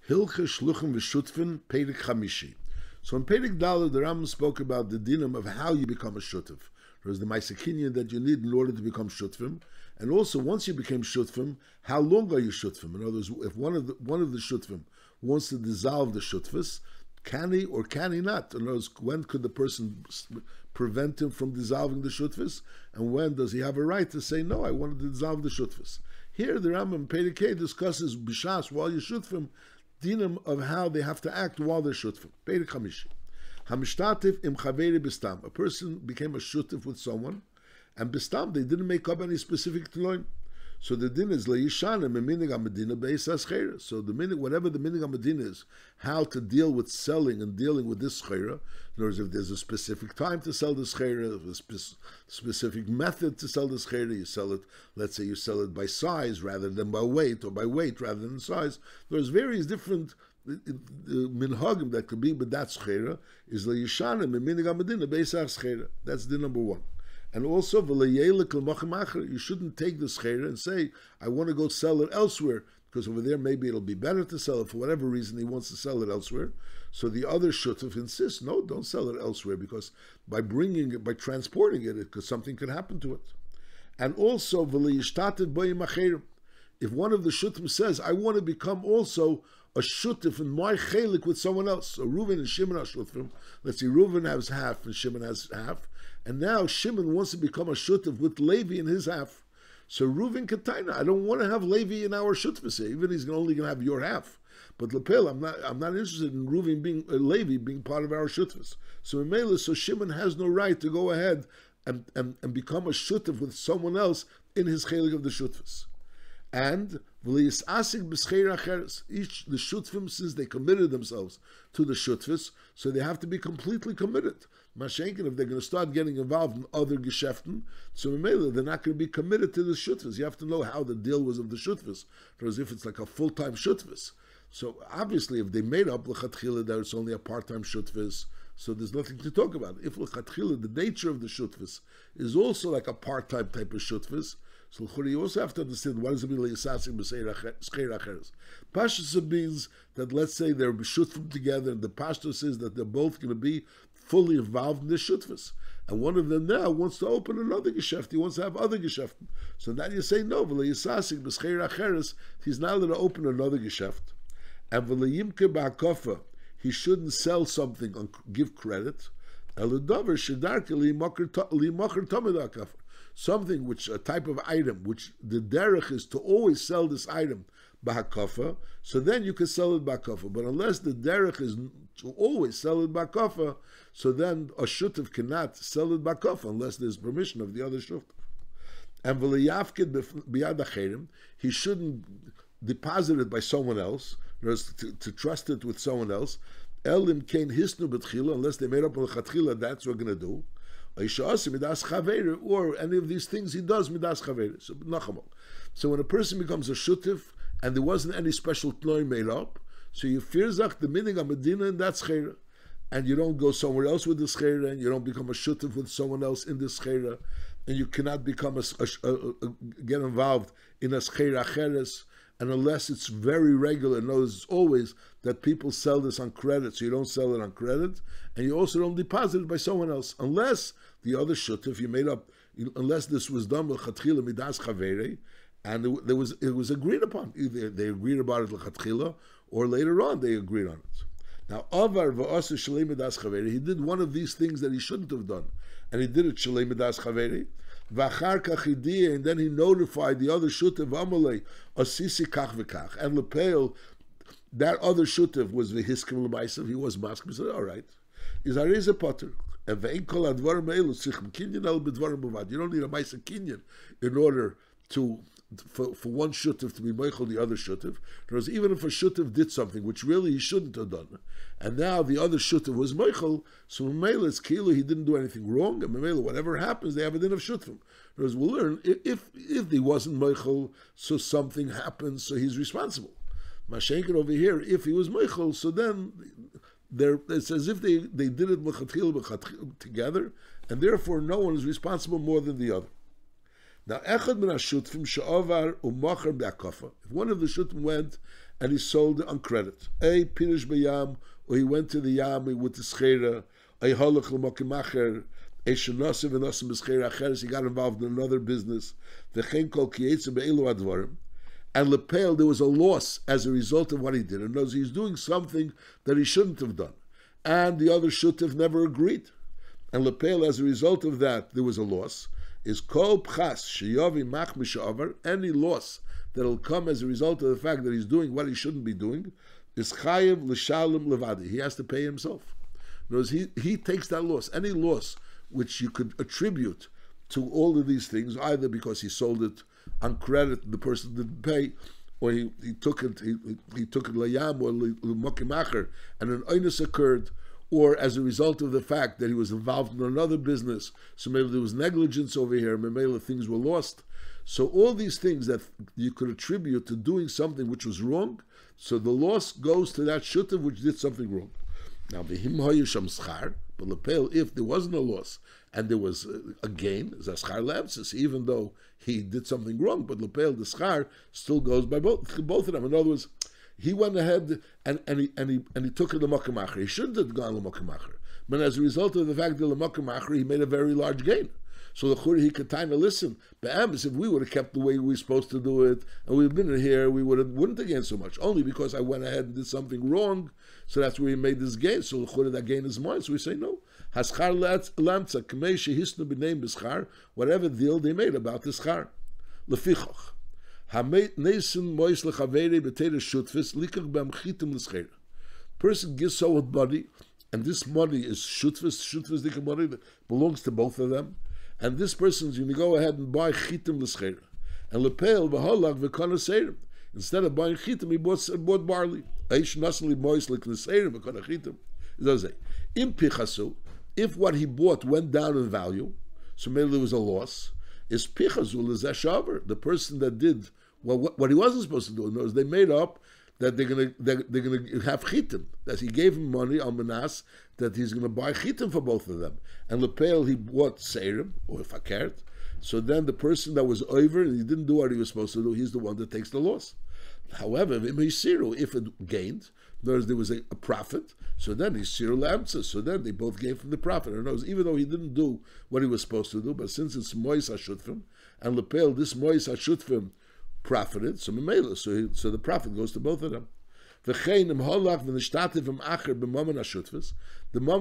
Hilche Shluchin V'Shutfin, Perek Chamishi. So in Perek Dalet, the Rambam spoke about the dinam of how you become a shutef. There's the ma'asekinyan that you need in order to become shutfim, and also once you became shutfim, how long are you shutfim? In other words, if one of the shutfim wants to dissolve the shutfis, can he or can he not? In other words, when could the person prevent him from dissolving the shutfis, and when does he have a right to say, no, I wanted to dissolve the shutfis? Here the Rambam Perek discusses b'shas while you're shutfim, dinam of how they have to act while they're shutfim. Perek Chamishi. Hamishtatif im chaveri bistam. A person became a shutif with someone, and bistam they didn't make up any specific tloim. So the din is leishanim minig amadina beisas chayra. So the minig, whatever the minig amadina is, how to deal with selling and dealing with this chayra. In other words, if there's a specific time to sell this chayra, a specific method to sell this chayra, you sell it. Let's say you sell it by size rather than by weight, or by weight rather than size. There's various different minhagim that could be, but that's chayra is leishanim minig amadina beisas chayra. That's the number one. And also, you shouldn't take the schera and say, I want to go sell it elsewhere, because over there maybe it'll be better to sell it. For whatever reason, he wants to sell it elsewhere. So the other shutuf insists, no, don't sell it elsewhere, because by bringing it, by transporting it, because something could happen to it. And also, if one of the shutufim says, I want to become also a shutuf in my chelik with someone else. So Reuven and Shimon are shutufim. Let's see, Reuven has half and Shimon has half. And now Shimon wants to become a shutuf with Levi in his half. So Reuven Kataina, I don't want to have Levi in our shutuf. Even he's only going to have your half. But Lepel, I'm not interested in Reuven being Levi being part of our shutuf. So in Mela, so Shimon has no right to go ahead and become a shutuf with someone else in his chelik of the shutuf. And each the shutfim, since they committed themselves to the shutfis, so they have to be completely committed. Mashenkin, if they're going to start getting involved in other geschäften, so they're not going to be committed to the shutfis. You have to know how the deal was of the shutfis, as if it's like a full-time shutfis. So obviously, if they made up l'chatchila that it's only a part-time shutfis, so there's nothing to talk about. If l'chatchila, the nature of the shutfis is also like a part-time type of shutfis, so you also have to understand what does it mean l'yisasik b'seir acheres. Pashtus means that, let's say they're shutfim together, and the pashtus says that they're both going to be fully involved in the shutfis. And one of them now wants to open another geschäft. He wants to have other geschäften. So now you say, no, l'yisasik b'seir acheres, he's not allowed to open another geschäft. And v'leyimke ba'akofa, he shouldn't sell something and give credit. Eludover shedarke li'mocher tamid ha'akofa. Something which, a type of item, which the derech is to always sell this item b'hakafa, so then you can sell it b'hakafa. But unless the derech is to always sell it b'hakafa, so then a shutuf cannot sell it b'hakafa unless there's permission of the other shutuf. And v'liyafkid b'yad acherim, he shouldn't deposit it by someone else, to trust it with someone else. Elim kain hisnu b'tchila, unless they made up on l'chatchila, that's what we're going to do. Or any of these things he does midas chaver. So when a person becomes a shutif and there wasn't any special tloy made up, so you firzach the minig amadina and that's chera, and you don't go somewhere else with the chera, and you don't become a shutif with someone else in this chera, and you cannot become get involved in a chera cheres. And unless it's very regular, notice it's always that people sell this on credit, so you don't sell it on credit, and you also don't deposit it by someone else, unless the other shutuf you made up, unless this was done with chatchila midas chavere, and it was agreed upon. Either they agreed about it l'chatchila, or later on they agreed on it. Now, avar v'asa shalei midas chavere, he did one of these things that he shouldn't have done, and he did it shalei midas chavere. And then he notified the other shutav amalei asisi kach v'kach, and lepel that other shutav was v'hiskim l'maisav. He was maskim. He said, "All right, is areza potter and ve'in kol advarim elu tzichem kinyan el b'dvarim b'vad." You don't need a ma'isa kinyan in order to for one shutav to be meichel the other shutav. Because even if a shutav did something which really he shouldn't have done, and now the other shutav was meichel, so Mamela it's kilo he didn't do anything wrong, and Mamela whatever happens they have a din of shutavim. Because we'll learn if he wasn't meichel, so something happens, so he's responsible. Mashenkin over here, if he was meichel, so then it's as if they did it together, and therefore no one is responsible more than the other. Now, echad min hashutfim she'avar u'macher be'akafa. If one of the shutfim went and he sold it on credit. A pirish b'yam, or he went to the yam with the schera. A halach l'mokimacher. A shenosiv and osim b'schera acheres. He got involved in another business. V'chein kol kiyetzim be'elu advarim. And lepel, there was a loss as a result of what he did. In other words, he's doing something that he shouldn't have done, and the other shouldn't have never agreed. And lepel, as a result of that, there was a loss. Is kol pchas sheyavi mach mishavar, any loss that'll come as a result of the fact that he's doing what he shouldn't be doing, is chayev l'shalom levadi. He has to pay himself. In other words, he takes that loss. Any loss which you could attribute to all of these things, either because he sold it on credit, the person didn't pay, or he took it layam or l'mokimacher, and an oinus occurred, or as a result of the fact that he was involved in another business, so maybe there was negligence over here, maybe things were lost. So all these things that you could attribute to doing something which was wrong, so the loss goes to that shutav which did something wrong. Now, v'him hayusham schar, but lepel, if there wasn't a loss and there was a gain, zaschar lamsis, even though he did something wrong, but lepel, the schar still goes by both of them. In other words, he went ahead and he took it to l'mokimacher. He shouldn't have gone l'mokimacher, but as a result of the fact that l'mokimacher, he made a very large gain. So the chur, he could kind of listen. But if we would have kept the way we were supposed to do it, and we'd been in here, we wouldn't have gained so much. Only because I went ahead and did something wrong, so that's where he made this gain. So the chur, that gain is mine. So we say no. Haschar lamtza k'mei shehisnu b'neim b'schar, whatever deal they made about the schar. Lefichach. Person gives someone money, and this money is shutfis money that belongs to both of them, and this person's going to go ahead and buy chitim l'schera, and lepel v'halak v'kana seirim. Instead of buying chitim, he bought barley. Eish nasli mois l'kneseirim v'kana chitim. It does say, im pichasu, if what he bought went down in value, so maybe there was a loss, is pichazu l'zashaver, the person that did what he wasn't supposed to do. In other words, they made up that they're gonna have chitim. That he gave him money on manas that he's gonna buy chitim for both of them. And lepel, he bought seirim or fakert. So then the person that was over and he didn't do what he was supposed to do, he's the one that takes the loss. However, if it gained, in other words, there was a profit, so then he's siru lamtza. So then they both gained from the profit. In other words, even though he didn't do what he was supposed to do, but since it's mois hashutfim and lepel, this mois hashutfim profited, so the profit goes to both of them. The mammon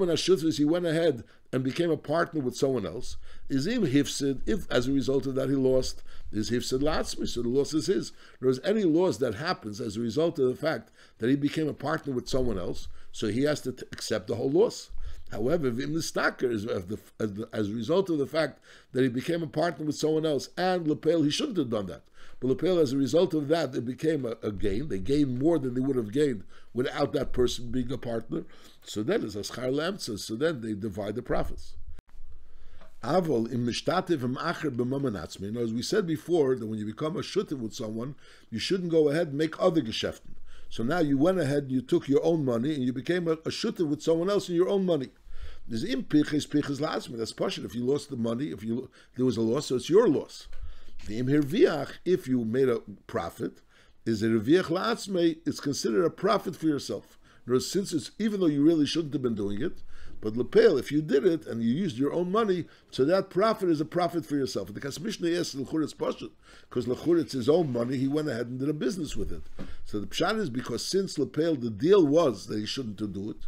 hashutfis, he went ahead and became a partner with someone else. Is im hifsid, if as a result of that he lost, is hifsid latzmi, so the loss is his. There is any loss that happens as a result of the fact that he became a partner with someone else, so he has to accept the whole loss. However, if the stacker is as a result of the fact that he became a partner with someone else, and lepel, he shouldn't have done that. But lepel, as a result of that, it became a gain. They gained more than they would have gained without that person being a partner. So then it's a schar lamtza. So then they divide the profits. Avol im mishtatev im acher b'mammon atzmi. As we said before, that when you become a shutiv with someone, you shouldn't go ahead and make other geschäften. So now you went ahead and you took your own money and you became a shutiv with someone else in your own money. There's impiches piches latzmi. That's pashut. If you lost the money, there was a loss, so it's your loss. The imhir viach, if you made a profit, is a reviach la'atzmei, it's considered a profit for yourself. Since it's, even though you really shouldn't have been doing it, but lepel, if you did it and you used your own money, so that profit is a profit for yourself. The Kasmishna yes, l'chur it's pashut, because l'chur it's his own money, he went ahead and did a business with it. So the pshat is because since lepel, the deal was that he shouldn't do it.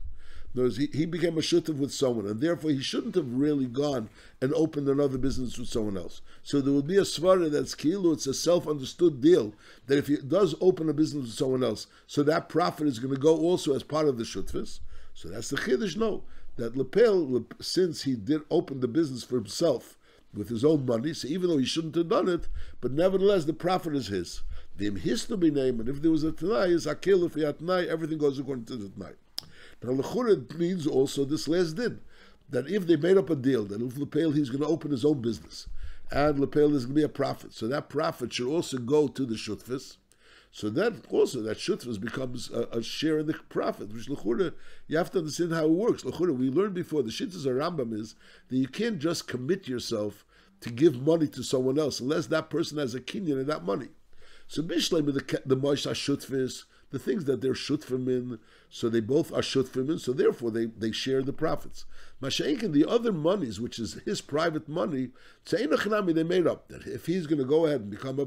He became a shutav with someone, and therefore he shouldn't have really gone and opened another business with someone else. So there would be a svara that's kilu, it's a self-understood deal, that if he does open a business with someone else, so that profit is going to go also as part of the shutfis. So that's the chiddush, no. That lepel, since he did open the business for himself with his own money, so even though he shouldn't have done it, but nevertheless the profit is his. The imhisnu b'neim, and if there was a tanai, is akil if he had tanai, everything goes according to the tanai. Now, l'chura means also this last din, that if they made up a deal, that if lepel, he's going to open his own business, and lepel is going to be a profit, so that profit should also go to the shutfis, so then also that shutfis becomes a share in the profit, which l'chura, you have to understand how it works. L'chura, we learned before, the shittas of Rambam is that you can't just commit yourself to give money to someone else, unless that person has a kinyan in that money. So bishleim, the Moshe shutfis, the things that they're shutfim in, so they both are shutfim in, so therefore they share the profits. Masha'inkin, the other monies, which is his private money, they made up that if he's going to go ahead and become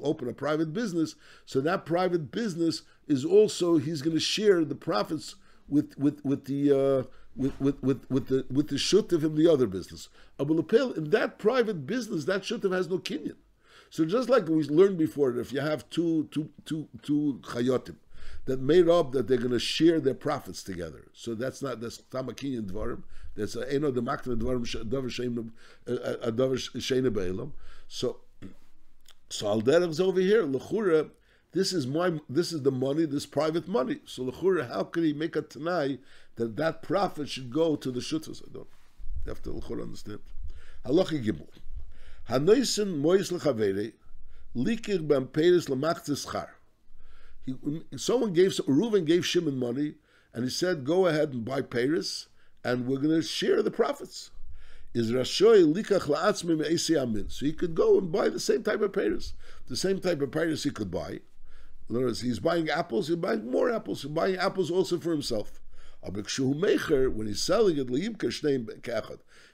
open a private business, so that private business is also, he's going to share the profits with the shuttif in the other business. In that private business, that shuttif has no kinyan. So just like we learned before, that if you have two chayotim that made up that they're going to share their profits together, so that's tamakinyan dvarim. That's eno the makna dvarim davar sheina be'elam. So al derech over here lechura. This is the money, this private money. So l'chura, how can he make a tanai that profit should go to the shutfas? I don't. You have to l'chura understand. Halacha gimel. Hanoisen mois lechavere likir b'am peres l'machtes schar. Reuven gave Shimon money, and he said, "Go ahead and buy peres, and we're going to share the profits." Is Rashoy likach la'atzmi me'esi amin. So he could go and buy the same type of peres, the same type of peres he could buy. In other words, he's buying apples, he's buying more apples, he's buying apples also for himself. When he's selling it,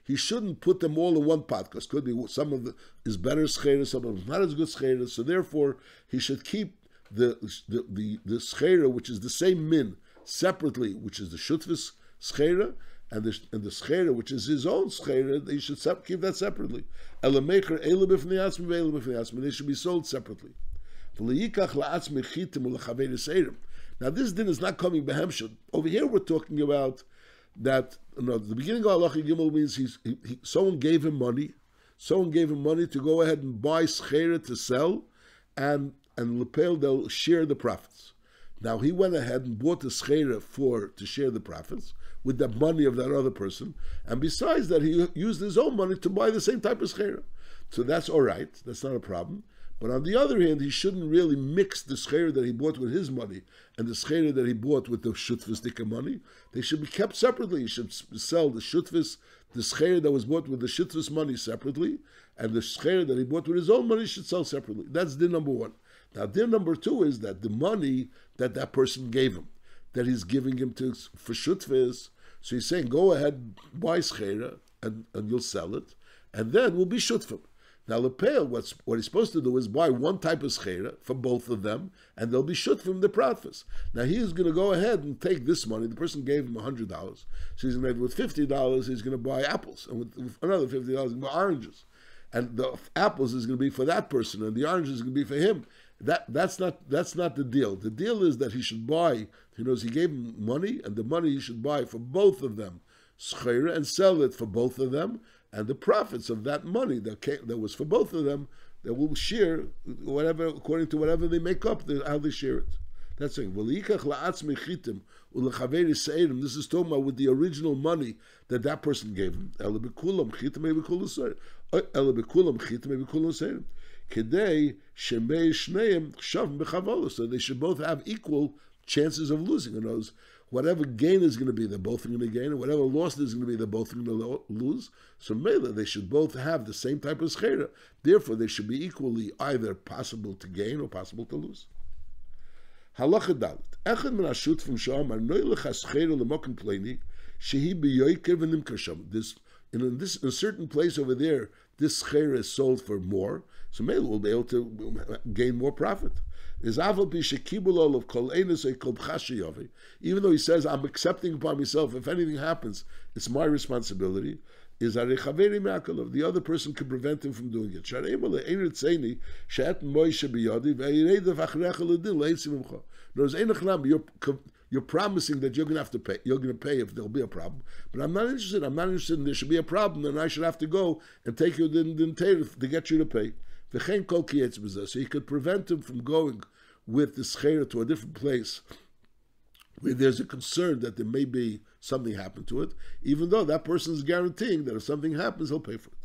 he shouldn't put them all in one pot, because could be some of it is better schera, some of it is not as good schera. So therefore, he should keep the schera, which is the same min, separately, which is the shutvis schera, and the schera, which is his own schera. They should keep that separately. They should be sold separately. Now this din is not coming behemshud. Over here we're talking about that, the beginning of Halacha Gimel means someone gave him money to go ahead and buy schera to sell, and lepel they'll share the profits. Now he went ahead and bought the schera to share the profits with the money of that other person, and besides that he used his own money to buy the same type of schera. So that's all right, that's not a problem. But on the other hand, he shouldn't really mix the schera that he bought with his money and the schera that he bought with the shutfis money. They should be kept separately. He should sell the shutfis, the schera that was bought with the shutfis money separately, and the schera that he bought with his own money should sell separately. That's din number one. Now, din number two is that the money that person gave him, that he's giving him for shutfis, so he's saying, go ahead, buy schera, and you'll sell it, and then we'll be shutfim. Now, Lepel, what he's supposed to do is buy one type of schera for both of them, and they'll be shut from the profits. Now, he's going to go ahead and take this money. The person gave him $100, so he's going to, with $50, he's going to buy apples, and with another $50, he's going to buy oranges. And the apples is going to be for that person, and the oranges is going to be for him. That's not the deal. The deal is that he should buy. He knows he gave him money, and the money he should buy for both of them schera and sell it for both of them. And the profits of that money that was for both of them, they will share whatever according to whatever they make up, how they share it. That's saying, this is talking about with the original money that person gave him. So they should both have equal chances of losing. In other words, whatever gain is going to be, they're both going to gain, and whatever loss is going to be, they're both going to lose. So Mela, they should both have the same type of schera. Therefore, they should be equally either possible to gain or possible to lose. Halacha dalet. Echad min hashutfim sham arnoy lecha schera lemokim pleini shehi beyoyker v'nimker sham. In a certain place over there, this schera is sold for more, so Mela will be able to gain more profit. Even though he says, I'm accepting upon myself, if anything happens, it's my responsibility, the other person can prevent him from doing it. You're promising that you're going to have to pay. You're going to pay if there'll be a problem. But I'm not interested. I'm not interested in there should be a problem, and I should have to go and take you to get you to pay. So he could prevent him from going with the schera to a different place where there's a concern that there may be something happen to it, even though that person is guaranteeing that if something happens, he'll pay for it.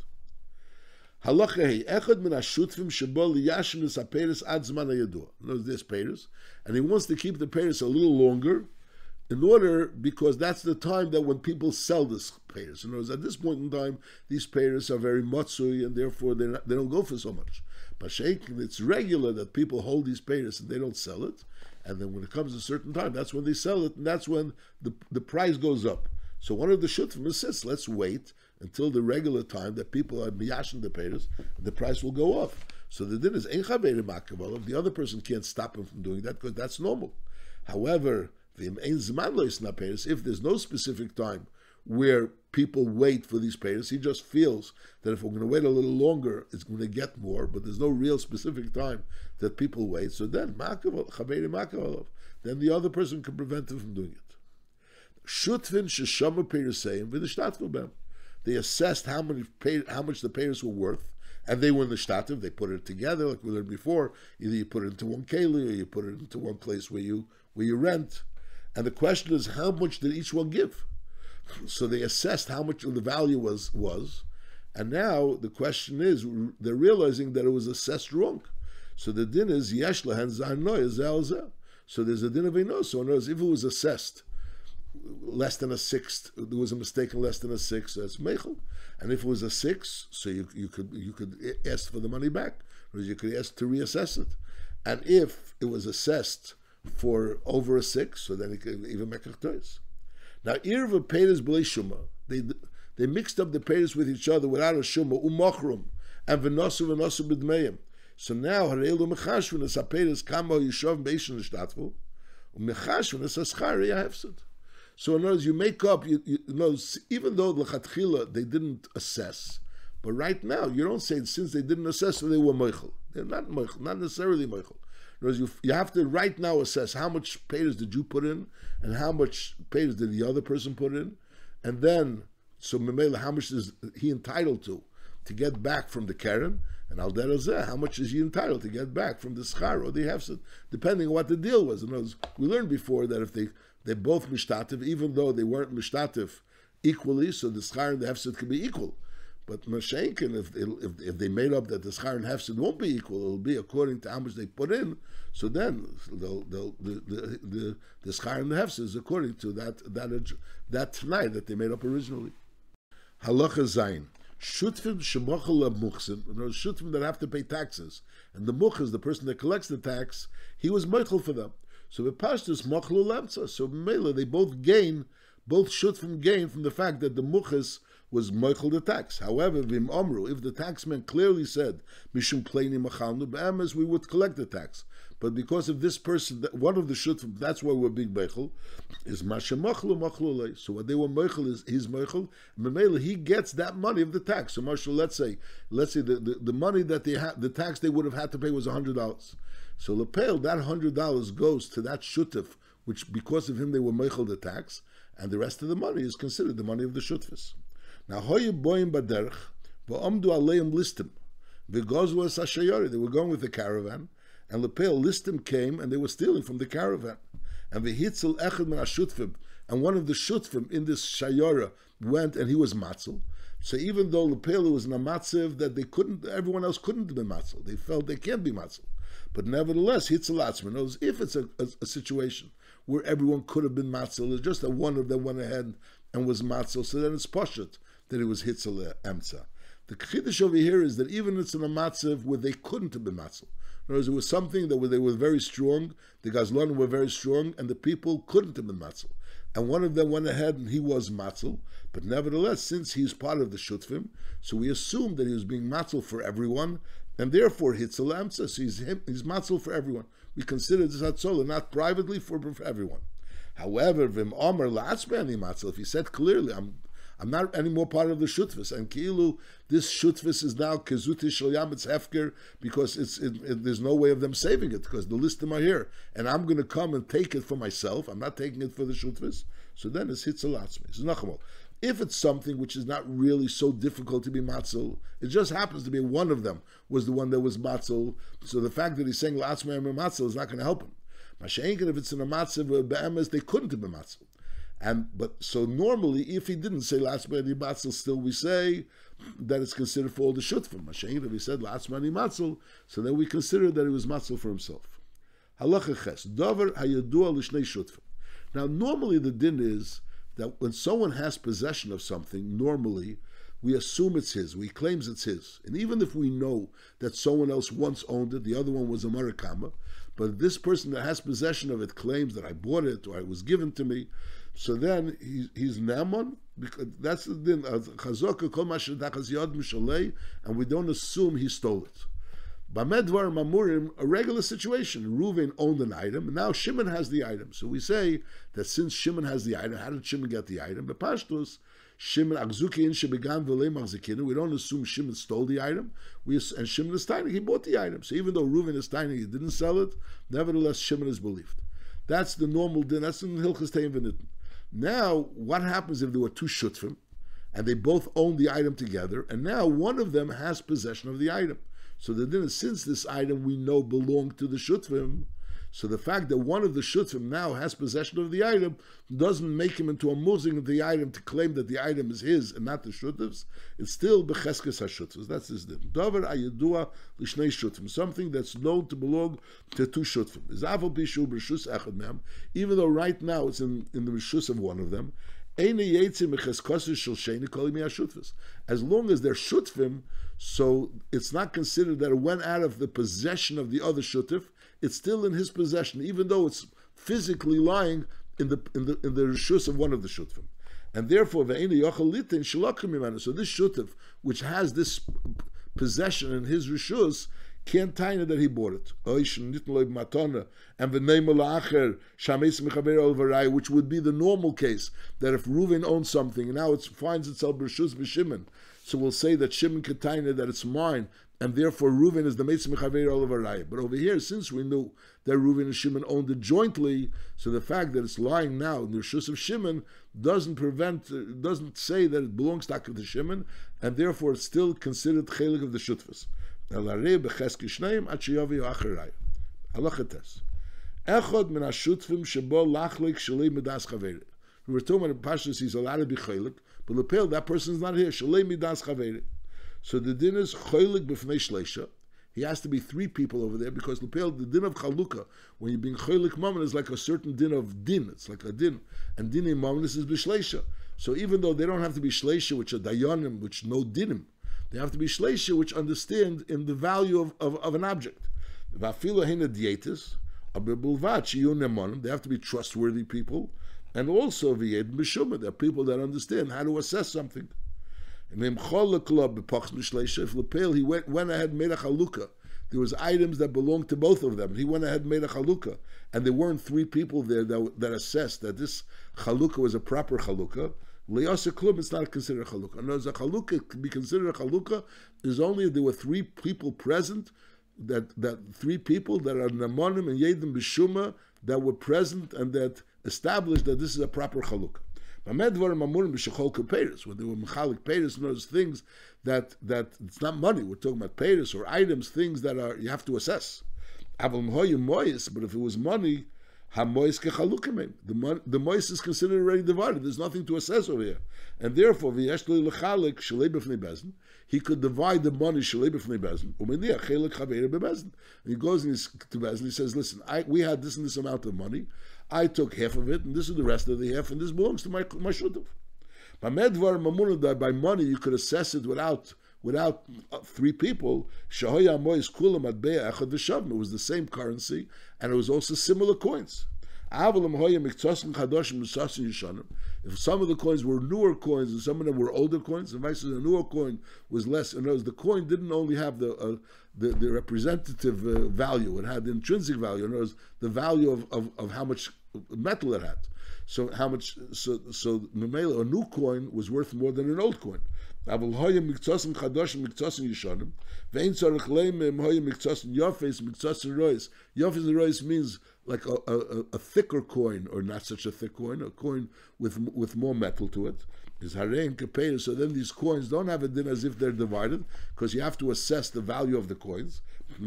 There's payers, and he wants to keep the payers a little longer, because that's the time that when people sell this payers. In other words, at this point in time, these payers are very matsui, and therefore they don't go for so much. But it's regular that people hold these payers and they don't sell it, and then when it comes a certain time, that's when they sell it, and that's when the price goes up. So one of the shutfim insists, let's wait until the regular time that people are miyashin the payers, the price will go up. So the din is ein chaveri makav. The other person can't stop him from doing that because that's normal. However, if there's no specific time where people wait for these payers, he just feels that if we're going to wait a little longer, it's going to get more, but there's no real specific time that people wait. So then, then the other person can prevent him from doing it. Shutfin sheshama peiruseim v'nishtatvu b'hem. They assessed how much the payers were worth, and they were in the shtativ. They put it together, like we learned before. Either you put it into one keli, or you put it into one place where you rent. And the question is, how much did each one give? So they assessed how much of the value was, and now the question is, they're realizing that it was assessed wrong. So the din is yesh lehen zanoy zel zel. So there's a din of enos. So in other words, if it was assessed less than a sixth, there was a mistake in less than a sixth, so that's meichel. And if it was a sixth, so you could ask for the money back, or you could ask to reassess it. And if it was assessed for over a sixth, so then it could even make a choice. Now, irva peiros b'lei shuma, they mixed up the peiros with each other without a shuma, umachrum, and v'nosu b'dmeim. So now, harelu mechashvin es ha-peiros kamo yishov beishin l'shtatvu, umechashvin es ha-schari ha-hefsed. So in other words, you make up, you know, even though l'chatchila they didn't assess, but right now, you don't say, since they didn't assess, so they were meichel. They're not meichel, not necessarily meichel. You have to right now assess how much payers did you put in and how much payers did the other person put in, and then so memela, how much is he entitled to get back from the keren, and al derazeh, how much is he entitled to get back from the schar or the hefsed, depending on what the deal was. In other words, we learned before that if they're both mishtativ, even though they weren't mishtativ equally, so the schar and the hefsed could be equal. But Mashenkin, if they made up that the schar and hefsed won't be equal, it'll be according to how much they put in. So then the schar and the hefsed is according to that tonight that they made up originally. Halacha zayin shutfim shemochel muchsin. Those shutfim that have to pay taxes, and the much is the person that collects the tax. He was mochel for them. So the pashtus mochel lemtza. So mele they both shutfim gain from the fact that the muchis was mochel the tax. However, vim omru, if the taxman clearly said mishum pleini machalnu be'emes, we would collect the tax. But because of this person, one of the shutfim, that's why we're big mochel, is masha mochlu mochlu. So what they were mochel is his mochel. Memela, he gets that money of the tax. So Marshal, let's say the money that they had, the tax they would have had to pay was $100. So lepel, that $100 goes to that shutf, which because of him they were mochel the tax, and the rest of the money is considered the money of the shutfis. Now, hoye boim baderch, va'omdu aleim listim, v'gozlu es hashayori. They were going with the caravan, and lepel listim came, and they were stealing from the caravan. And v'hitzel echad min hashutfim, and one of the shutfim in this shayora went, and he was matzel. So even though lepel was in a matzev that they couldn't, everyone else couldn't be matzel. They felt they can't be matzel. But nevertheless, hitzel atzman knows if it's a situation where everyone could have been matzel, it's just that one of them went ahead and was matzel, so then it's pashut that it was hitzel emtza. The chiddush over here is that even it's in a matzev where they couldn't have been matzel. In other words, it was something that they were very strong, the gazlanim were very strong, and the people couldn't have been matzel. And one of them went ahead and he was matzel, but nevertheless, since he's part of the shutfim, so we assume that he was being matzel for everyone, and therefore hitzel emtza, so he's matzel for everyone. We consider this hatzolah not privately for everyone. However, vim omer la'atzmei matzel, if he said clearly, I'm not any more part of the shutfis, and kilu, this shutfis is now kezuti shel yam, it's hefker, because there's no way of them saving it, because the listim are here, and I'm going to come and take it for myself, I'm not taking it for the shutfis, so then it's hitzel atzmei. It's nachamol. If it's something which is not really so difficult to be matzel, it just happens to be one of them was the one that was matzel, so the fact that he's saying la'atzmei matzel is not going to help him. Mashenkin, if it's in a matzel be'emes, they couldn't have been matzel. But so normally, if he didn't say la'atzmei matzel, still we say that it's considered for all the shutfim. Mashenkin, if he said la'atzmei matzel, so then we consider that he was matzel for himself. Halacha ches davar hayadua l'shnei shutfim. Now, normally the din is that when someone has possession of something, normally we assume it's his, we claims it's his. And even if we know that someone else once owned it, the other one was a marakama, But this person that has possession of it claims that I bought it or it was given to me. So then he's Naaman, because that's the din. And we don't assume he stole it. Bamedvar Mamurim, a regular situation. Reuven owned an item, and now Shimon has the item. So we say that since Shimon has the item, how did Shimon get the item? The Pashtus, Shimon Agzukin Shebegan V'lei Machzikinu. We don't assume Shimon stole the item. And Shimon is tiny, he bought the item. So even though Reuven is tiny, he didn't sell it. Nevertheless, Shimon is believed. That's the normal din. That's in Hilchos Tein V'Nitin. Now, what happens if there were two shutfim, and they both own the item together, and now one of them has possession of the item? So the din is, since this item we know belonged to the shutfim, so the fact that one of the shutfim now has possession of the item doesn't make him into a muzing of the item to claim that the item is his and not the shutfim's. It's still becheskes hashutfim's. That's his din. Davar ayedua l'shnei shutfim, something that's known to belong to two shutfim. Zavol bishu b'rshus echad mehem, even though right now it's in the rishus of one of them. As long as they're shutfim, so it's not considered that it went out of the possession of the other shutf. It's still in his possession, even though it's physically lying in the rishus of one of the shutfim. And therefore, so this shutf, which has this possession in his rishus, can't tell that he bought it. Which would be the normal case, that if Reuven owns something and now it finds itself b'rshus b'Shimon, so we'll say that Shimon can tell that it's mine, and therefore Reuven is the Meitz Mechaber Olav Arayah. But over here, since we knew that Reuven and Shimon owned it jointly, so the fact that it's lying now in the rishus of Shimon doesn't say that it belongs to Shimon, and therefore it's still considered chelik of the shutfus. Halacha tes. Echad min hashutfim shebo lachlik shalei midas chaveri. We were talking about Pashtus, he's allowed to be chelik, but lepel, that person is not here. Shalei midas chaveri. So the din is chelik b'fnei shleisha. He has to be three people over there, because lepel, the din of chalukah, when you're being chelik mammon, is like a certain din of din. It's like a din, and din in mammon is b'shleisha. So even though they don't have to be shleisha, which are dayanim, which know dinim, they have to be shleisha, which understand in the value of an object. They have to be trustworthy people, and also they're people that understand how to assess something. If Lepel, he went ahead and made a chalukah, there was items that belonged to both of them. He went ahead and made a chalukah, and there weren't three people there that assessed that this chalukah was a proper chalukah. Le'asa klub, it's not considered a chalukah. No, a chalukah can be considered a chalukah is only if there were three people present, that three people that are namanim and yedim b'shuma that were present and that established that this is a proper chalukah. When they were mechalik peiros, those things that it's not money. We're talking about peiros or items, things that are you have to assess. But if it was money, the mois is considered already divided. There's nothing to assess over here, and therefore he could divide the money. And he goes to Bezin. He says, "Listen, we had this and this amount of money. I took half of it, and this is the rest of the half, and this belongs to my shutuf." By money, you could assess it without three people. It was the same currency, and it was also similar coins. If some of the coins were newer coins and some of them were older coins, and vice versa, the newer coin was less. In other words, the coin didn't only have the representative value; it had the intrinsic value. In other words, the value of how much metal it had. So a new coin was worth more than an old coin. Yafes and rois means like a thicker coin, or not such a thick coin, a coin with more metal to it. Is harei and kapeiros. So then these coins don't have a din as if they're divided, because you have to assess the value of the coins. So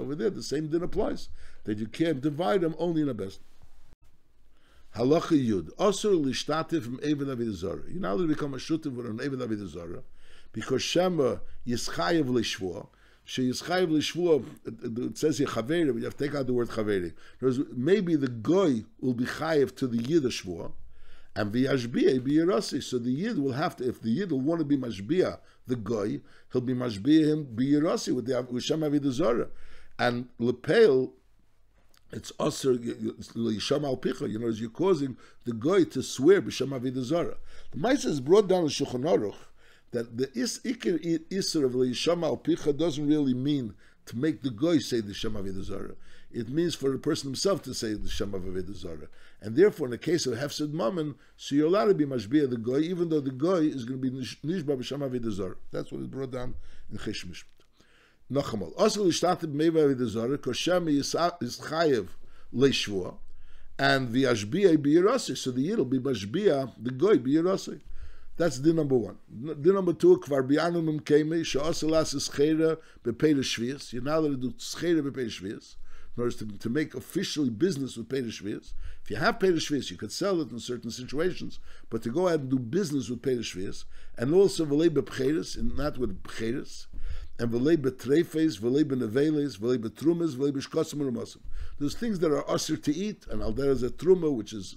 over there, the same din applies, that you can't divide them only in a bezin. Halacha Yud. Osur lishtatif from Eved Avodah Zarah. You're not allowed to become a shutif with an Eved Avodah Zarah, because Shema yischayev lishvua. She yischayev lishvua. It says here chaveri, but you have to take out the word chaveri. Maybe the goy will be chayev to the Yid shvua, and v'yashbiyah b'yirasi. So the Yid will have to, if the Yid will want to be mashbiyah the goy, he'll be mashbiyah him b'yirasi with Shema Avodah Zarah. And lepel, it's also yisham al picha. You know, as you're causing the goy to swear b'shem avodah zarah. The Maisa is brought down in Shulchan Aruch that the ikir iser of yisham al picha doesn't really mean to make the goy say the shem avodah zarah. It means for the person himself to say the shem avodah zarah. And therefore, in the case of hefsed mammon, so you're allowed to be mashbiah the goy, even though the goy is going to be nishba b'shem avodah zarah. That's what is brought down in Chesh Mishpat. Nochamal. Also, l'shtatet b'meva avodah zarah, koshem is chayev leishvua, and the ashbiah b'yirasei. So the yid will be mashbiah the goy b'yirasei. That's din number one. Din number two, kvar bi'anu mimkeimei she'oselas ischera b'peidah shvius. You're now allowed to do schera b'peidah shvius, in order to make officially business with peidah shvius. If you have peidah shvius, you could sell it in certain situations, but to go ahead and do business with peidah shvius, and also v'lei b'pcheres, and not with pcheres, and v'lei b'treifes, v'lei b'neveles, v'lei b'trumas, v'lei b'shkosim u'ramasim. There's things that are usher to eat, and there is a truma, which is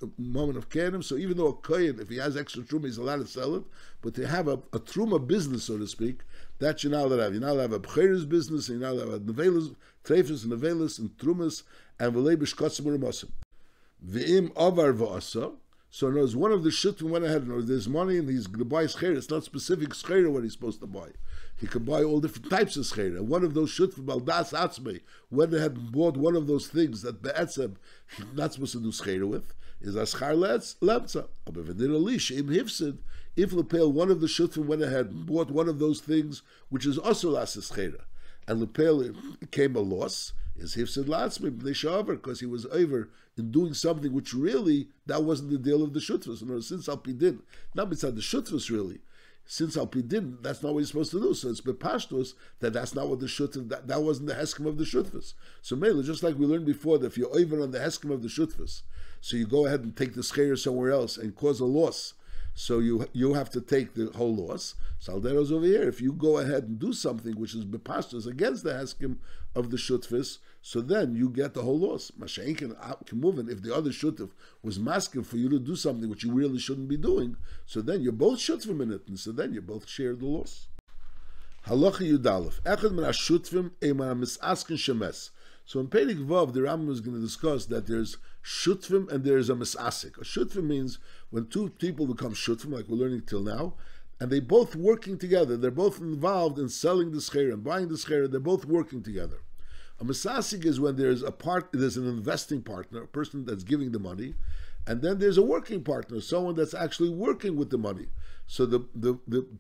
a moment of kenim. So even though a kohen, if he has extra truma, he's allowed to sell it, but to have a truma business, so to speak, that you're not allowed to have. You're not allowed to have a pcheres business, and you're not allowed to have neveles, treifes, and neveles, and trumas, and v'lei b'shkosim u'ramasim. V'im avar v'asa. So in other words, one of the shutfim went ahead, and there's money and he's going to buy schera. It's not specific schera what he's supposed to buy. He can buy all different types of schera. One of those shutfim, al das atzmei, went ahead and bought one of those things that be'etzem he's not supposed to do schera with, is aschar lemtza. If lepel, one of the shutfim went ahead and bought one of those things which is also las schera, and lepel came a loss, is hifsid latzmei b'nei because he was over in doing something which really that wasn't the deal of the shutfus. In other words, since Alpidin, not beside the shutfus really, since Alpidin, that's not what he's supposed to do. So it's bepashtos that's not what the shutfus, that wasn't the heskim of the shutfus. So mainly, just like we learned before, that if you're over on the heskim of the shutfus, so you go ahead and take the schera somewhere else and cause a loss, so you have to take the whole loss. Saldero's over here. If you go ahead and do something which is bepashtos against the heskim of the shutfus, so then you get the whole loss. Masha'inkin Kimuvin, if the other shutf was masking for you to do something which you really shouldn't be doing, so then you're both shutfim in it, and so then you both share the loss. Halacha Yudalef. Echad min ha-shutfim eimar misaskin shemes. So in Perek Vav, the Rambam is going to discuss that there's shutfim and there's a misasik. A shutfim means when two people become shutfim, like we're learning till now, and they both working together, they're both involved in selling the schera and buying the schera, they're both working together. A misasik is when there's an investing partner, a person that's giving the money, and then there's a working partner, someone that's actually working with the money. So the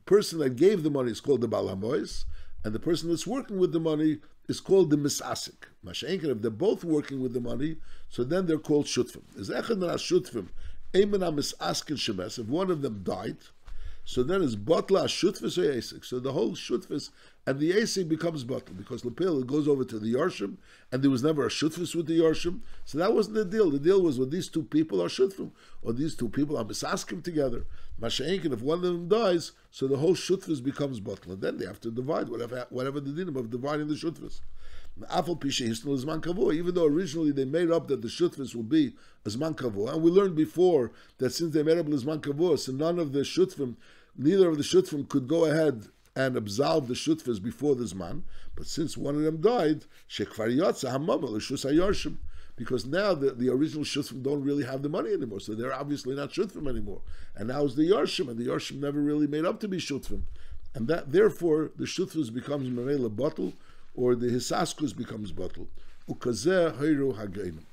person that gave the money is called the Baal HaMois, and the person that's working with the money is called the misasik. Masha'enken, if they're both working with the money, so then they're called shutfim. If one of them died, so then it's batla shutfis or yasik. So the whole shutfis and the yasik becomes batla, because lepil goes over to the yarshim, and there was never a shutfis with the yarshim. So that wasn't the deal. The deal was, well, these two people are shutfim, or these two people are misaskim together. Masha'enken, if one of them dies, so the whole shutfis becomes batla. Then they have to divide whatever the dinim of dividing the shutfis. Even though originally they made up that the shutfis will be a zman kavua, and we learned before that since they made up the zman kavua, so neither of the shutfim could go ahead and absolve the shutfis before the zman. But since one of them died, because now the original shutfim don't really have the money anymore, so they're obviously not shutfim anymore. And now it's the yarshim, and the yarshim never really made up to be shutfim, and that therefore the shutfis becomes merela bottle, or the hisaskus becomes bottle. Ukazeh heiru hageinim.